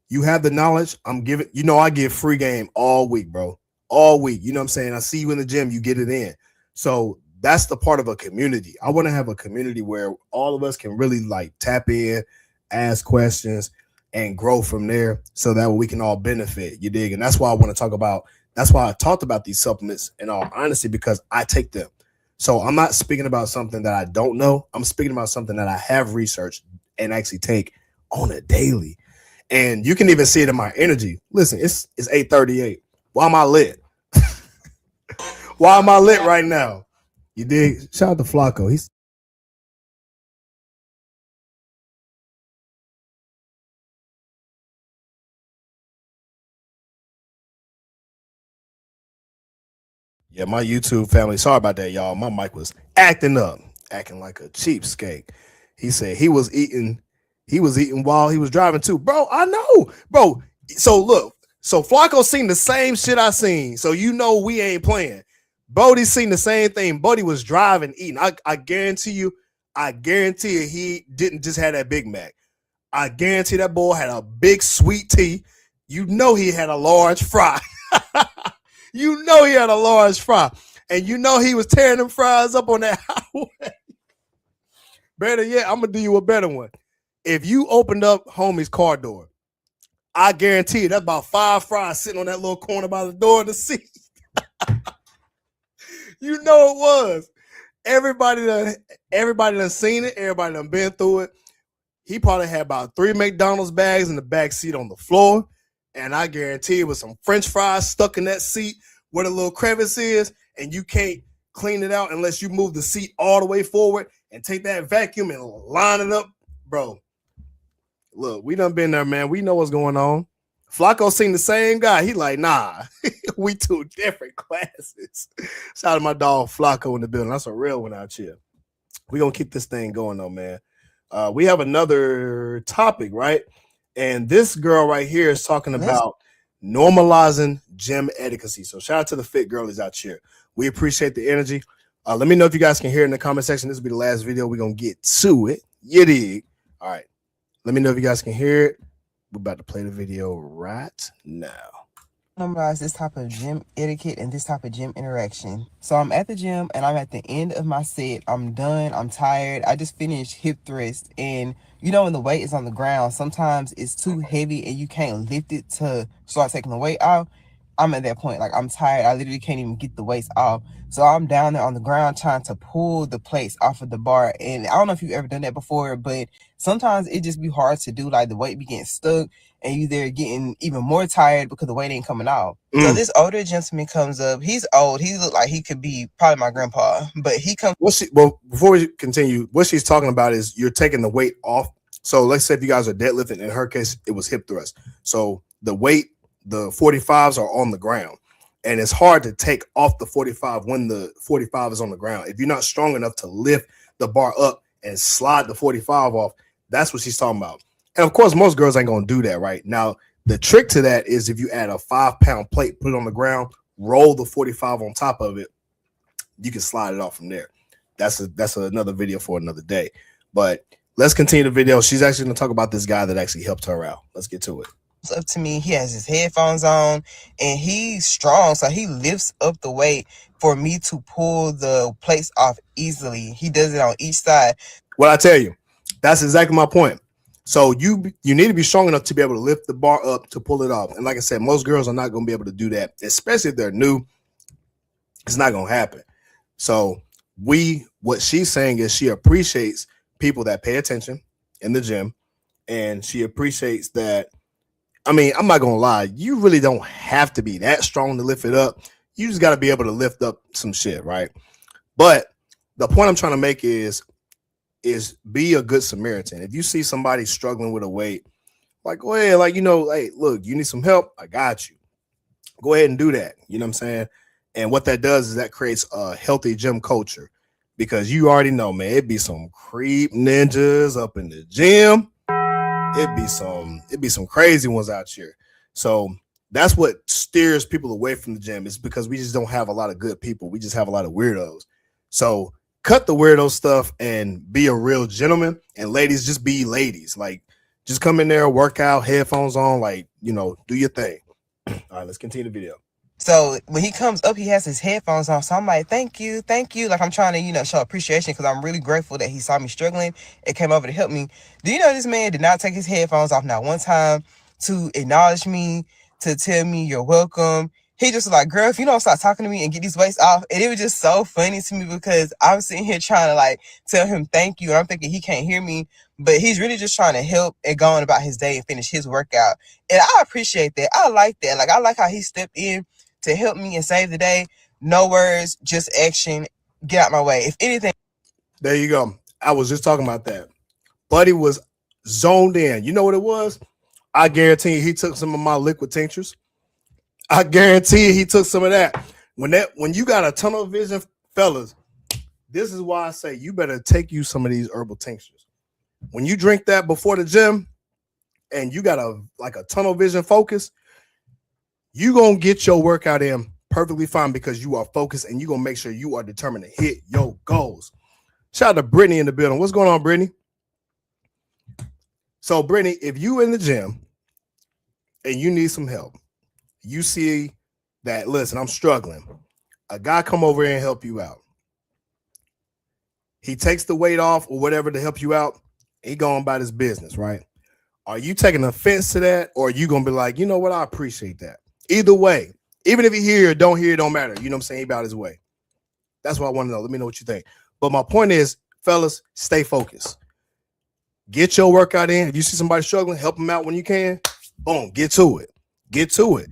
You have the knowledge. I give free game all week, bro. All week. You know what I'm saying? I see you in the gym, you get it in. So that's the part of a community. I want to have a community where all of us can really like tap in, ask questions, and grow from there so that we can all benefit. You dig? And that's why I want to talk about, that's why I talked about these supplements in all honesty, because I take them. So I'm not speaking about something that I don't know. I'm speaking about something that I have researched and actually take on a daily. And you can even see it in my energy. Listen, it's 8:38. Why am I lit? Why am I lit right now? You dig? Shout out to Flacco. Yeah, my YouTube family. Sorry about that, y'all. My mic was acting up, acting like a cheapskate. He said he was eating while he was driving too. Bro, I know. Bro, so look, so Flacco seen the same shit I seen. So you know we ain't playing. Bodie seen the same thing. Bodie was driving, eating. I guarantee you he didn't just have that Big Mac. I guarantee that boy had a big sweet tea. You know he had a large fry. You know he had a large fry. And you know he was tearing them fries up on that highway. Better yet, I'm going to do you a better one. If you opened up homie's car door, I guarantee you that's about 5 fries sitting on that little corner by the door of the seat. You know it was. Everybody done seen it. Everybody done been through it. He probably had about 3 McDonald's bags in the back seat on the floor. And I guarantee it was some French fries stuck in that seat where the little crevice is. And you can't clean it out unless you move the seat all the way forward and take that vacuum and line it up. Bro, look, we done been there, man. We know what's going on. Flacco seen the same guy. He like, nah, we two different classes. Shout out to my dog Flacco in the building. That's a real one out here. We're going to keep this thing going, though, man. We have another topic, right? And this girl right here is talking about normalizing gym etiquette. So shout out to the fit girlies out here. We appreciate the energy. Let me know if you guys can hear it in the comment section. This will be the last video. We're going to get to it. You dig? All right. Let me know if you guys can hear it. We're about to play the video right now. memorize this type of gym etiquette and this type of gym interaction. So I'm at the gym and I'm at the end of my set. I'm done. I'm tired. I just finished hip thrust. And you know, when the weight is on the ground, sometimes it's too heavy and you can't lift it to start taking the weight off. I'm at that point. Like, I'm tired. I literally can't even get the weights off. So I'm down there on the ground trying to pull the plates off of the bar. And I don't know if you've ever done that before, but sometimes it just be hard to do. Like, the weight be getting stuck and you there getting even more tired because the weight ain't coming off. So this older gentleman comes up. He's old. He look like he could be probably my grandpa, but he comes. Well, before we continue, what she's talking about is you're taking the weight off. So let's say if you guys are deadlifting, in her case, it was hip thrust. So the weight, the 45s are on the ground. And it's hard to take off the 45 when the 45 is on the ground. If you're not strong enough to lift the bar up and slide the 45 off, that's what she's talking about. And of course, most girls ain't going to do that right now. The trick to that is if you add a 5-pound plate, put it on the ground, roll the 45 on top of it, you can slide it off from there. That's another video for another day. But let's continue the video. She's actually going to talk about this guy that actually helped her out. Let's get to it. Up to me, he has his headphones on and he's strong, so he lifts up the weight for me to pull the plates off easily. He does it on each side. What I tell you, that's exactly my point. So you need to be strong enough to be able to lift the bar up to pull it off. And like I said, most girls are not going to be able to do that, especially if they're new. It's not going to happen. So what she's saying is she appreciates people that pay attention in the gym, and she appreciates that. I mean, I'm not going to lie. You really don't have to be that strong to lift it up. You just got to be able to lift up some shit, right? But the point I'm trying to make is be a good Samaritan. If you see somebody struggling with a weight, like, go ahead, like, you know, hey, look, you need some help? I got you. Go ahead and do that. You know what I'm saying? And what that does is that creates a healthy gym culture, because you already know, man, it'd be some creep ninjas up in the gym. It'd be some crazy ones out here. So that's what steers people away from the gym, is because we just don't have a lot of good people. We just have a lot of weirdos. So cut the weirdo stuff and be a real gentleman. And ladies, just be ladies. Like, just come in there, work out, headphones on, like, you know, do your thing. All right, let's continue the video. So when he comes up, he has his headphones on. So I'm like, thank you. Like, I'm trying to, you know, show appreciation because I'm really grateful that he saw me struggling and came over to help me. Do you know this man did not take his headphones off not one time to acknowledge me, to tell me you're welcome. He just was like, girl, if you don't start talking to me and get these weights off. And it was just so funny to me because I'm sitting here trying to, like, tell him thank you. And I'm thinking he can't hear me, but he's really just trying to help and go on about his day and finish his workout. And I appreciate that. I like that. Like, I like how he stepped in to help me and save the day. No words, just action. Get out my way. If anything. There you go. I was just talking about that. Buddy was zoned in. You know what it was? I guarantee you he took some of my liquid tinctures. I guarantee you he took some of that. When you got a tunnel vision, fellas, this is why I say you better take you some of these herbal tinctures. When you drink that before the gym and you got a tunnel vision focus, you gonna get your workout in perfectly fine because you are focused and you gonna make sure you are determined to hit your goals. Shout out to Brittany in the building. What's going on, Brittany? So, Brittany, if you in the gym and you need some help, you see that, listen, I'm struggling. A guy come over here and help you out. He takes the weight off or whatever to help you out. He going about his business, right? Are you taking offense to that, or are you gonna be like, you know what, I appreciate that? Either way, even if he hear or don't hear, it don't matter. You know what I'm saying? He about his way. That's what I want to know. Let me know what you think. But my point is, fellas, stay focused. Get your workout in. If you see somebody struggling, help them out when you can. Boom, get to it. Get to it.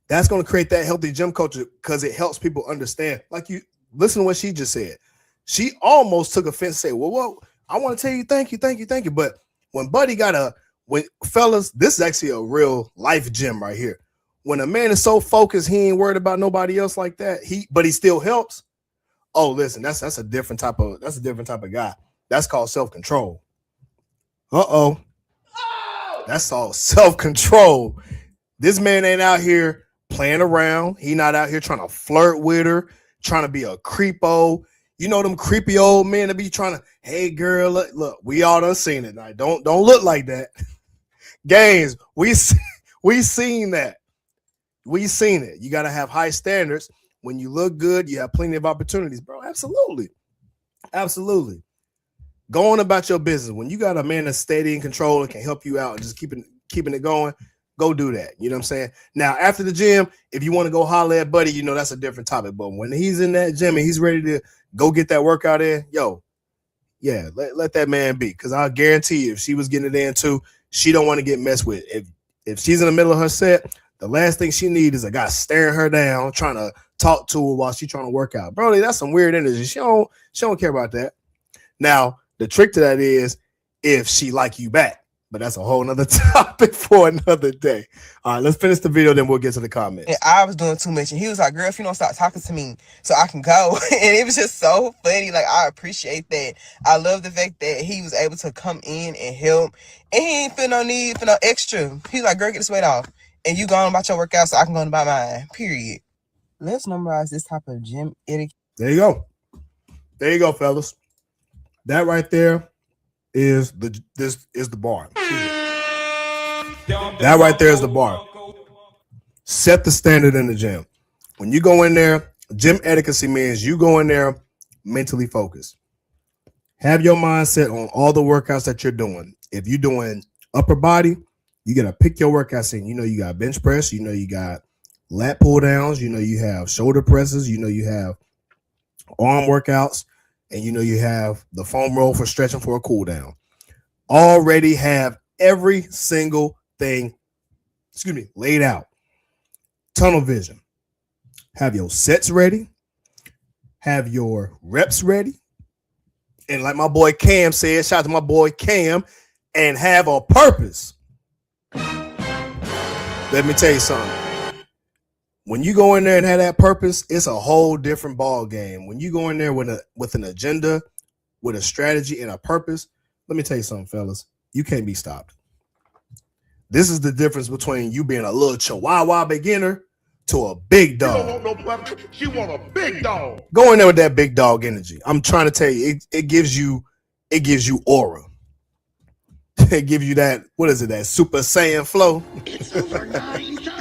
That's going to create that healthy gym culture because it helps people understand. Like, you listen to what she just said. She almost took offense and said, well, I want to tell you thank you. But when Buddy fellas, this is actually a real life gym right here. When a man is so focused, he ain't worried about nobody else like that. But he still helps. Oh, listen, that's a different type of guy. That's called self-control. Uh-oh. That's all self-control. This man ain't out here playing around. He not out here trying to flirt with her, trying to be a creepo. You know them creepy old men that be trying to, hey girl, look, we all done seen it. Like, don't look like that. Games, we seen that. We seen it. You got to have high standards. When you look good, you have plenty of opportunities, bro. Absolutely. Absolutely. Go on about your business. When you got a man that's steady and control and can help you out and just keeping it going, go do that. You know what I'm saying? Now, after the gym, if you want to go holler at Buddy, you know that's a different topic. But when he's in that gym and he's ready to go get that workout in, yeah, let that man be. Because I'll guarantee you, if she was getting it in too, she don't want to get messed with. If she's in the middle of her set, the last thing she needs is a guy staring her down, trying to talk to her while she's trying to work out. Bro, that's some weird energy. She don't care about that. Now, the trick to that is if she like you back. But that's a whole nother topic for another day. All right, let's finish the video, then we'll get to the comments. And I was doing too much. And he was like, girl, if you don't stop talking to me so I can go. And it was just so funny. Like, I appreciate that. I love the fact that he was able to come in and help. And he ain't feel no need for no extra. He was like, girl, get this weight off. And you go on about your workout so I can go on about mine. Period. Let's normalize this type of gym etiquette. There you go. There you go, fellas. That right there is the bar. That right there is the bar. Set the standard in the gym. When you go in there, gym etiquette means you go in there mentally focused. Have your mindset on all the workouts that you're doing. If you're doing upper body, you got to pick your workouts in. You know you got bench press. You know you got lat pull downs. You know you have shoulder presses. You know you have arm workouts. And you know you have the foam roll for stretching for a cool down. Already have every single thing, laid out. Tunnel vision. Have your sets ready. Have your reps ready. And like my boy Cam said, shout out to my boy Cam, and have a purpose. Let me tell you something. When you go in there and have that purpose, it's a whole different ball game. When you go in there with an agenda, with a strategy and a purpose, let me tell you something, fellas. You can't be stopped. This is the difference between you being a little chihuahua beginner to a big dog. You don't want no puppy. She want a big dog. Go in there with that big dog energy. I'm trying to tell you, it gives you aura. It gives you that, what is it, that Super Saiyan flow? It's over 9,000.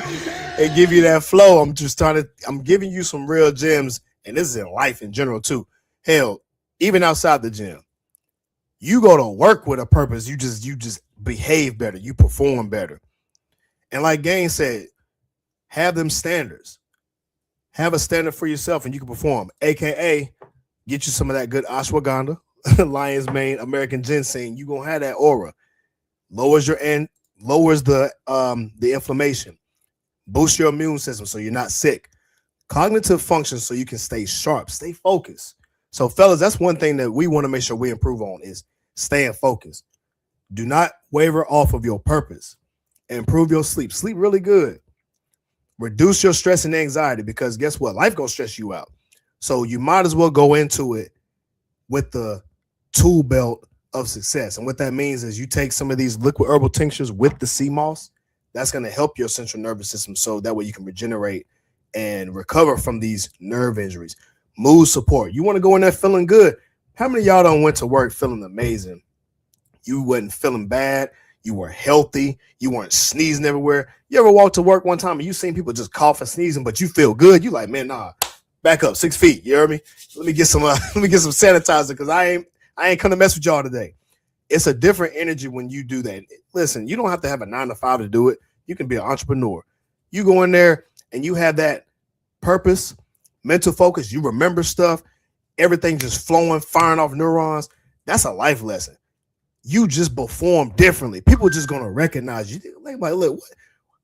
It give you that flow. I'm giving you some real gems, and this is in life in general too. Hell, even outside the gym, you go to work with a purpose. You just behave better. You perform better. And like Gang said, have them standards. Have a standard for yourself, and you can perform. AKA, get you some of that good ashwagandha, lion's mane, American ginseng. You gonna have that aura. Lowers the inflammation. Boost your immune system so you're not sick. Cognitive function so you can stay sharp, stay focused. So, fellas, that's one thing that we want to make sure we improve on is staying focused. Do not waver off of your purpose. Improve your sleep. Sleep really good. Reduce your stress and anxiety because guess what? Life gonna stress you out. So you might as well go into it with the tool belt of success. And what that means is you take some of these liquid herbal tinctures with the sea moss. That's going to help your central nervous system so that way you can regenerate and recover from these nerve injuries. Mood support. You want to go in there feeling good. How many of y'all don't went to work feeling amazing? You wasn't feeling bad. You were healthy. You weren't sneezing everywhere. You ever walked to work one time and you seen people just cough and sneezing, but you feel good? You like, man, nah, back up 6 feet. You hear me? Let me get some sanitizer because I ain't come to mess with y'all today. It's a different energy when you do that. Listen, you don't have to have a 9 to 5 to do it. You can be an entrepreneur. You go in there and you have that purpose, mental focus. You remember stuff. Everything just flowing, firing off neurons. That's a life lesson. You just perform differently. People are just going to recognize you. Like, look, what?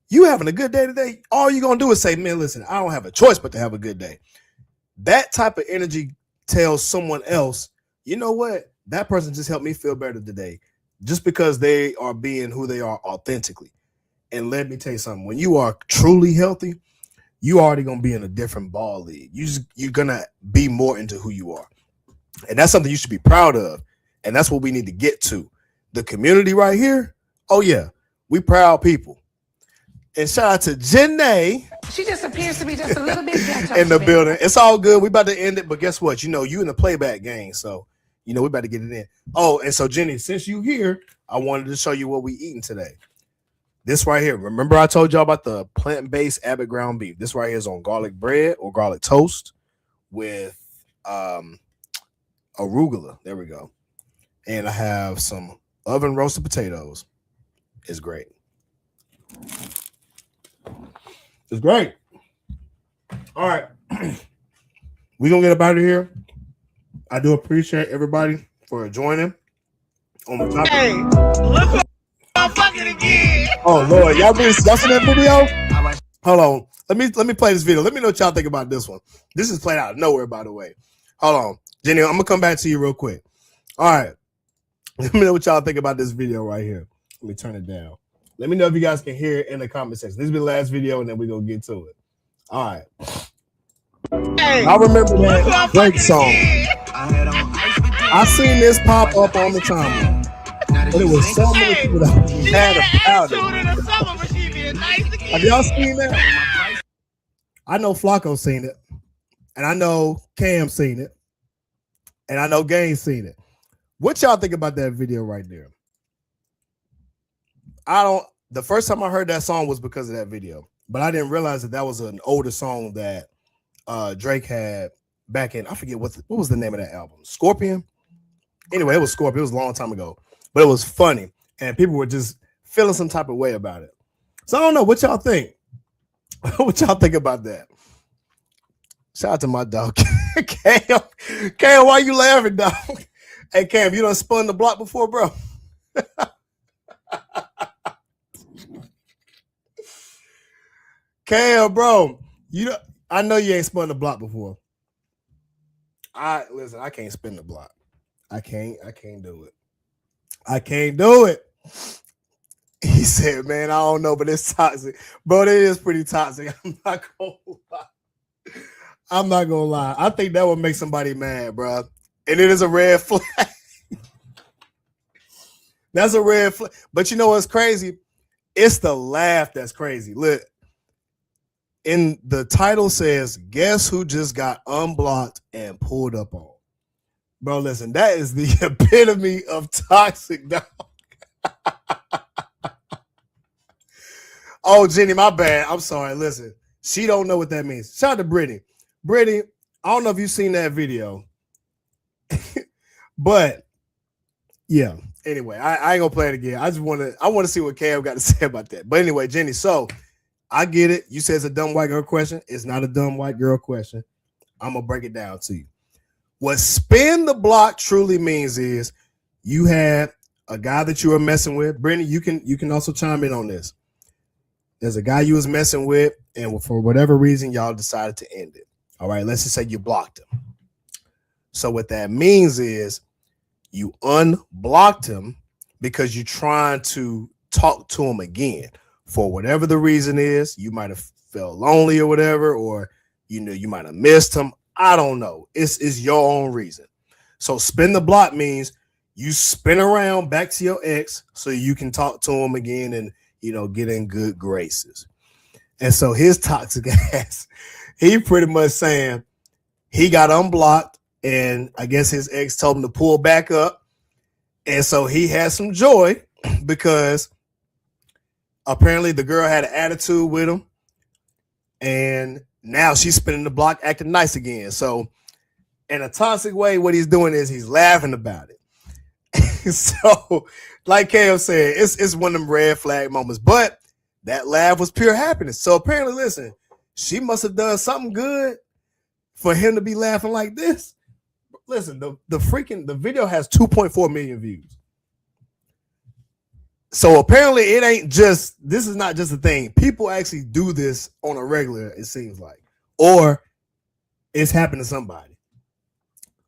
You having a good day today? All you're going to do is say, man, listen, I don't have a choice but to have a good day. That type of energy tells someone else, you know what? That person just helped me feel better today just because they are being who they are authentically. And let me tell you something. When you are truly healthy, you already going to be in a different ball league. You're going to be more into who you are. And that's something you should be proud of. And that's what we need to get to. The community right here, oh, yeah, we proud people. And shout out to Janae. She just appears to be just a little bit in the building. It's all good. We about to end it. But guess what? You know, you in the playback game. So, you know, we about to get it in. Oh, and so, Jenny, since you here, I wanted to show you what we eating today. This right here. Remember I told y'all about the plant-based Abbott ground beef. This right here is on garlic bread or garlic toast with arugula. There we go. And I have some oven roasted potatoes. It's great. It's great. All right. We're going to get up out of here. I do appreciate everybody for joining on the topic. Hey, look I'm fucking again. Oh Lord, y'all seen that video? Hold on. Let me play this video. Let me know what y'all think about this one. This is played out of nowhere, by the way. Hold on. Jenny, I'm gonna come back to you real quick. All right. Let me know what y'all think about this video right here. Let me turn it down. Let me know if you guys can hear it in the comment section. This will be the last video, and then we're gonna get to it. All right. Hey, I remember that Drake song. I seen this pop up on the timeline. But it was so many people that was mad about it. Have y'all seen that? I know Flacco seen it. And I know Cam seen it. And I know Gaines seen it. What y'all think about that video right there? The first time I heard that song was because of that video. But I didn't realize that was an older song that Drake had back in, I forget what was the name of that album? Scorpion? Anyway, it was Scorpion. It was a long time ago. But it was funny. And people were just feeling some type of way about it. So I don't know. What y'all think? What y'all think about that? Shout out to my dog. Cam, why you laughing, dog? Hey, Cam, you done spun the block before, bro? Cam, bro, I know you ain't spun the block before. Listen, I can't spin the block. I can't do it. I can't do it. He said, man, I don't know, but it's toxic. Bro, it is pretty toxic. I'm not gonna lie. I think that would make somebody mad, bro. And it is a red flag. That's a red flag. But you know what's crazy? It's the laugh that's crazy. Look, in the title says, guess who just got unblocked and pulled up on? Bro, listen, that is the epitome of toxic, dog. Oh, Jenny, my bad. I'm sorry. Listen, she don't know what that means. Shout out to Brittany. Brittany, I don't know if you've seen that video. But yeah, anyway, I ain't gonna play it again. I want to see what Cam got to say about that. But anyway, Jenny, so I get it. You said it's a dumb white girl question. It's not a dumb white girl question. I'm gonna break it down to you. What spin the block truly means is you had a guy that you were messing with. Brittany, you can also chime in on this. There's a guy you was messing with, and for whatever reason, y'all decided to end it. All right, let's just say you blocked him. So what that means is you unblocked him because you're trying to talk to him again. For whatever the reason is, you might have felt lonely or whatever, or you might have missed him. I don't know. It's your own reason. So spin the block means you spin around back to your ex so you can talk to him again and get in good graces. And so his toxic ass, he pretty much saying he got unblocked, and I guess his ex told him to pull back up. And so he had some joy because apparently the girl had an attitude with him, and now she's spinning the block acting nice again. So in a toxic way, what he's doing is he's laughing about it. So like Cam said, it's one of them red flag moments, but that laugh was pure happiness. So apparently, listen, she must have done something good for him to be laughing like this. Listen, the video has 2.4 million views. So apparently this is not just a thing. People actually do this on a regular, it seems like, or it's happened to somebody.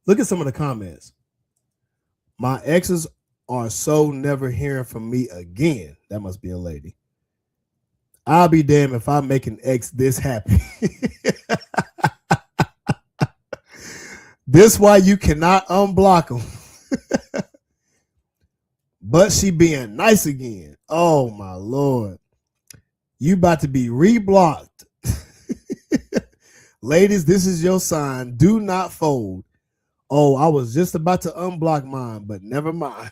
Look at some of the comments. My exes are so never hearing from me again. That must be a lady. I'll be damned if I make an ex this happy. This why you cannot unblock them. But she being nice again. Oh my Lord. You about to be reblocked. Ladies, this is your sign. Do not fold. Oh, I was just about to unblock mine, but never mind.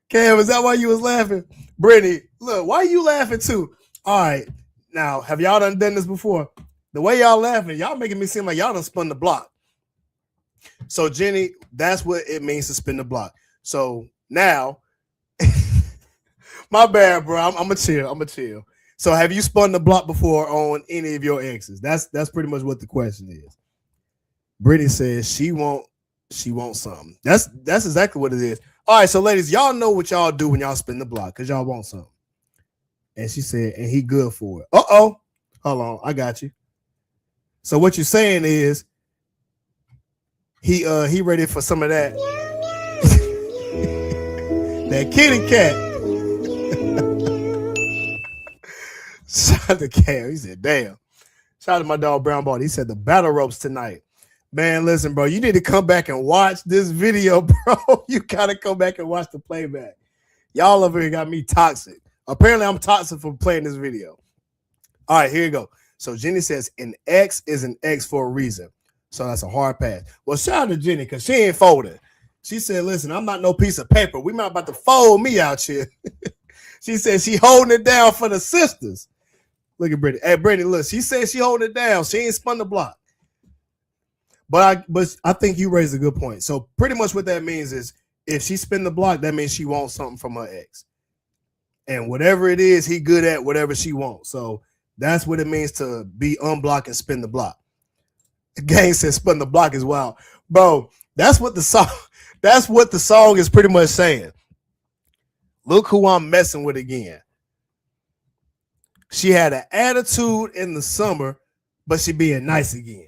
Cam, is that why you was laughing? Brittany, look, why you laughing too? All right. Now, have y'all done this before? The way y'all laughing, y'all making me seem like y'all done spun the block. So, Jenny, that's what it means to spin the block. So now, my bad, bro. I'm gonna chill. I'm gonna chill. So, have you spun the block before on any of your exes? That's pretty much what the question is. Brittany says she wants something. That's exactly what it is. All right, so ladies, y'all know what y'all do when y'all spin the block because y'all want something. And she said, and he good for it. Uh-oh. Hold on, I got you. So what you're saying is he ready for some of that. That kitty cat. Shout out to Cam. He said, damn. Shout out to my dog Brown Ball. He said the battle ropes tonight. Man, listen, bro. You need to come back and watch this video, bro. You gotta come back and watch the playback. Y'all over here got me toxic. Apparently, I'm toxic for playing this video. All right, here you go. So Jenny says an X is an X for a reason. So that's a hard pass. Well, shout out to Jenny because she ain't folding. She said, listen, I'm not no piece of paper. We not about to fold me out here. She said she holding it down for the sisters. Look at Brittany. Hey, Brittany, look, she said she holding it down. She ain't spun the block. But I think you raised a good point. So pretty much what that means is if she spin the block, that means she wants something from her ex. And whatever it is, he good at whatever she wants. So that's what it means to be unblocked and spin the block. The gang says spin the block is wild. Bro, that's what the song is pretty much saying. Look who I'm messing with again. She had an attitude in the summer, but she being nice again.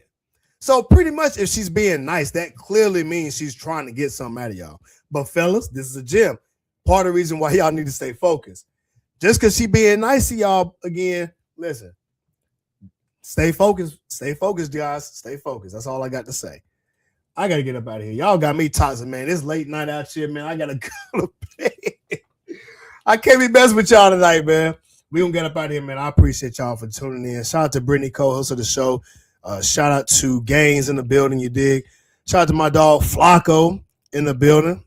So pretty much if she's being nice, that clearly means she's trying to get something out of y'all. But fellas, this is a gym. Part of the reason why y'all need to stay focused. Just because she being nice to y'all again, listen, stay focused. Stay focused, guys. Stay focused. That's all I got to say. I got to get up out of here. Y'all got me toxic, man. It's late night out here, man. I got to go to bed. I can't be messing with y'all tonight, man. We gonna get up out of here, man. I appreciate y'all for tuning in. Shout out to Brittany, co-host of the show. Shout out to Gaines in the building, you dig. Shout out to my dog Flacco in the building.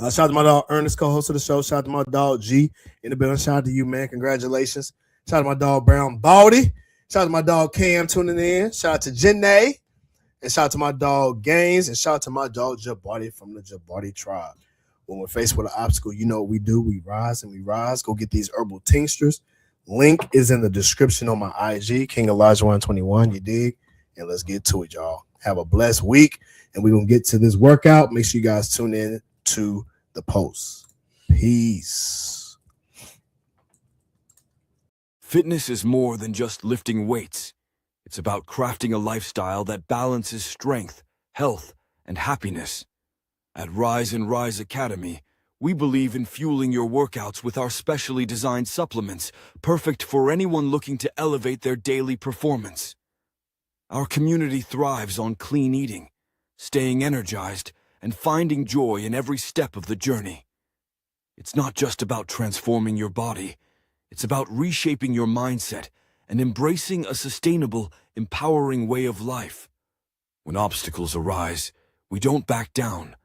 Shout out to my dog Ernest, co-host of the show. Shout out to my dog G in the building. Shout out to you, man. Congratulations. Shout out to my dog Brown Baldy. Shout out to my dog Cam tuning in. Shout out to Janae. And shout out to my dog Gaines. And shout out to my dog Jabari from the Jabari tribe. When we're faced with an obstacle, you know what we do. We rise and we rise. Go get these herbal tinctures. Link is in the description on my IG, King Alajuwan 21. You dig? And let's get to it, y'all. Have a blessed week. And we're going to get to this workout. Make sure you guys tune in to the post. Peace. Fitness is more than just lifting weights. It's about crafting a lifestyle that balances strength, health, and happiness. At Rise and Rise Academy, we believe in fueling your workouts with our specially designed supplements, perfect for anyone looking to elevate their daily performance. Our community thrives on clean eating, staying energized, and finding joy in every step of the journey. It's not just about transforming your body, it's about reshaping your mindset and embracing a sustainable, empowering way of life. When obstacles arise, we don't back down.